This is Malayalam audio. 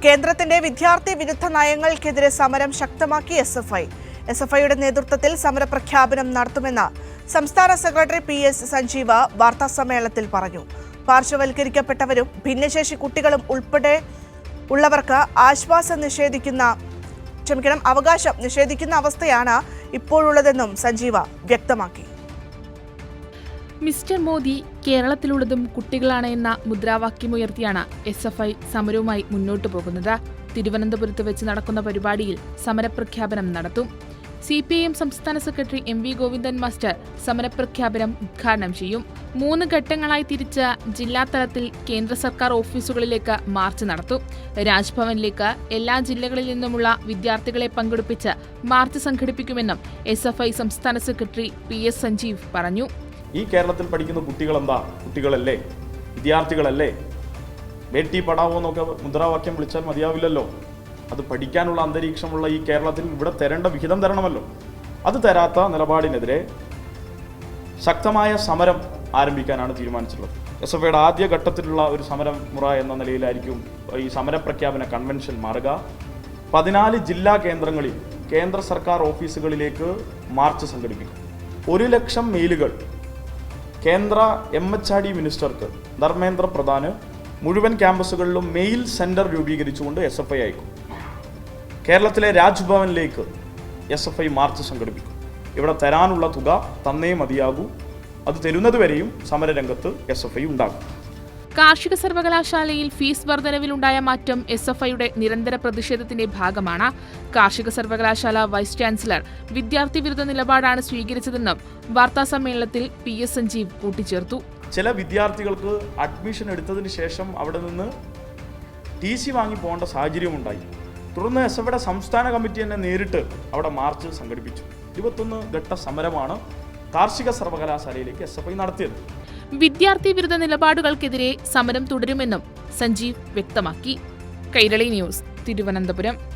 കേന്ദ്രത്തിന്റെ വിദ്യാർത്ഥി വിരുദ്ധ നയങ്ങൾക്കെതിരെ സമരം ശക്തമാക്കി എസ്എഫ്ഐ. എസ്എഫ്ഐയുടെ നേതൃത്വത്തിൽ സമരപ്രഖ്യാപനം നടത്തുമെന്ന് സംസ്ഥാന സെക്രട്ടറി PS സഞ്ജീവ വാർത്താസമ്മേളനത്തിൽ പറഞ്ഞു. പാർശ്വവൽക്കരിക്കപ്പെട്ടവരും ഭിന്നശേഷി കുട്ടികളും ഉൾപ്പെടെ ഉള്ളവർക്ക് അവകാശം നിഷേധിക്കുന്ന അവസ്ഥയാണ് ഇപ്പോഴുള്ളതെന്നും സഞ്ജീവ വ്യക്തമാക്കി. മിസ്റ്റർ മോദി കേരളത്തിലുള്ളതും കുട്ടികളാണ് എന്ന മുദ്രാവാക്യമുയർത്തിയാണ് SFI സമരവുമായി മുന്നോട്ടു പോകുന്നത്. തിരുവനന്തപുരത്ത് വെച്ച് നടക്കുന്ന പരിപാടിയിൽ സമരപ്രഖ്യാപനം നടത്തും. CPIM സംസ്ഥാന സെക്രട്ടറി MV ഗോവിന്ദൻ മാസ്റ്റർ സമരപ്രഖ്യാപനം ഉദ്ഘാടനം ചെയ്യും. 3 ഘട്ടങ്ങളായി തിരിച്ച് ജില്ലാതലത്തിൽ കേന്ദ്ര സർക്കാർ ഓഫീസുകളിലേക്ക് മാർച്ച് നടത്തും. രാജ്ഭവനിലേക്ക് എല്ലാ ജില്ലകളിൽ നിന്നുമുള്ള വിദ്യാർത്ഥികളെ പങ്കെടുപ്പിച്ച് മാർച്ച് സംഘടിപ്പിക്കുമെന്നും SFI സംസ്ഥാന സെക്രട്ടറി PS സഞ്ജീവ് പറഞ്ഞു. ഈ കേരളത്തിൽ പഠിക്കുന്ന കുട്ടികളെന്താ? കുട്ടികളല്ലേ, വിദ്യാർത്ഥികളല്ലേ? ബേട്ടി പഠാവോ എന്നൊക്കെ മുദ്രാവാക്യം വിളിച്ചാൽ മതിയാവില്ലല്ലോ. അത് പഠിക്കാനുള്ള അന്തരീക്ഷമുള്ള ഈ കേരളത്തിൽ ഇവിടെ തരേണ്ട വിഹിതം തരണമല്ലോ. അത് തരാത്ത നിലപാടിനെതിരെ ശക്തമായ സമരം ആരംഭിക്കാനാണ് തീരുമാനിച്ചിട്ടുള്ളത്. SFIയുടെ ആദ്യ ഘട്ടത്തിലുള്ള ഒരു സമരം മുറ എന്ന നിലയിലായിരിക്കും ഈ സമരപ്രഖ്യാപന കൺവെൻഷൻ മാറുക. 14 ജില്ലാ കേന്ദ്രങ്ങളിൽ കേന്ദ്ര സർക്കാർ ഓഫീസുകളിലേക്ക് മാർച്ച് സംഘടിപ്പിക്കും. 1 ലക്ഷം മെയിലുകൾ കേന്ദ്ര MHRD മിനിസ്റ്റർക്ക് ധർമ്മേന്ദ്ര പ്രധാന് മുഴുവൻ ക്യാമ്പസുകളിലും മെയിൽ സെന്റർ രൂപീകരിച്ചുകൊണ്ട് SFI അയക്കും. കേരളത്തിലെ രാജ്ഭവനിലേക്ക് SFI മാർച്ച് സംഘടിപ്പിക്കും. ഇവിടെ തരാനുള്ള തുക തന്നേ മതിയാകൂ. അത് തരുന്നതുവരെയും സമരരംഗത്ത് SFI ഉണ്ടാകും. കാർഷിക സർവകലാശാലയിൽ ഫീസ് വർധനവിലുണ്ടായ മാറ്റം SFIയുടെ നിരന്തര പ്രതിഷേധത്തിന്റെ ഭാഗമാണ്. കാർഷിക സർവകലാശാല വൈസ് ചാൻസലർ വിദ്യാർത്ഥി വിരുദ്ധ നിലപാടാണ് സ്വീകരിച്ചതെന്നും വാർത്താസമ്മേളനത്തിൽ PS സഞ്ജീവ് കൂട്ടിച്ചേർത്തു. ചില വിദ്യാർത്ഥികൾക്ക് അഡ്മിഷൻ എടുത്തതിന് ശേഷം അവിടെ നിന്ന് TC വാങ്ങി പോകേണ്ട സാഹചര്യമുണ്ടായി. തുടർന്ന് SFIയുടെ സംസ്ഥാന കമ്മിറ്റി തന്നെ നേരിട്ട് അവിടെ മാർച്ച് സംഘടിപ്പിച്ചു. 21 ഘട്ട സമരമാണ് കാർഷിക സർവകലാശാലയിലേക്ക് SFI നടത്തിയത്. വിദ്യാർത്ഥി വിരുദ്ധ നിലപാടുകൾക്കെതിരെ സമരം തുടരുമെന്നും സഞ്ജീവ് വ്യക്തമാക്കി. കൈരളി ന്യൂസ്, തിരുവനന്തപുരം.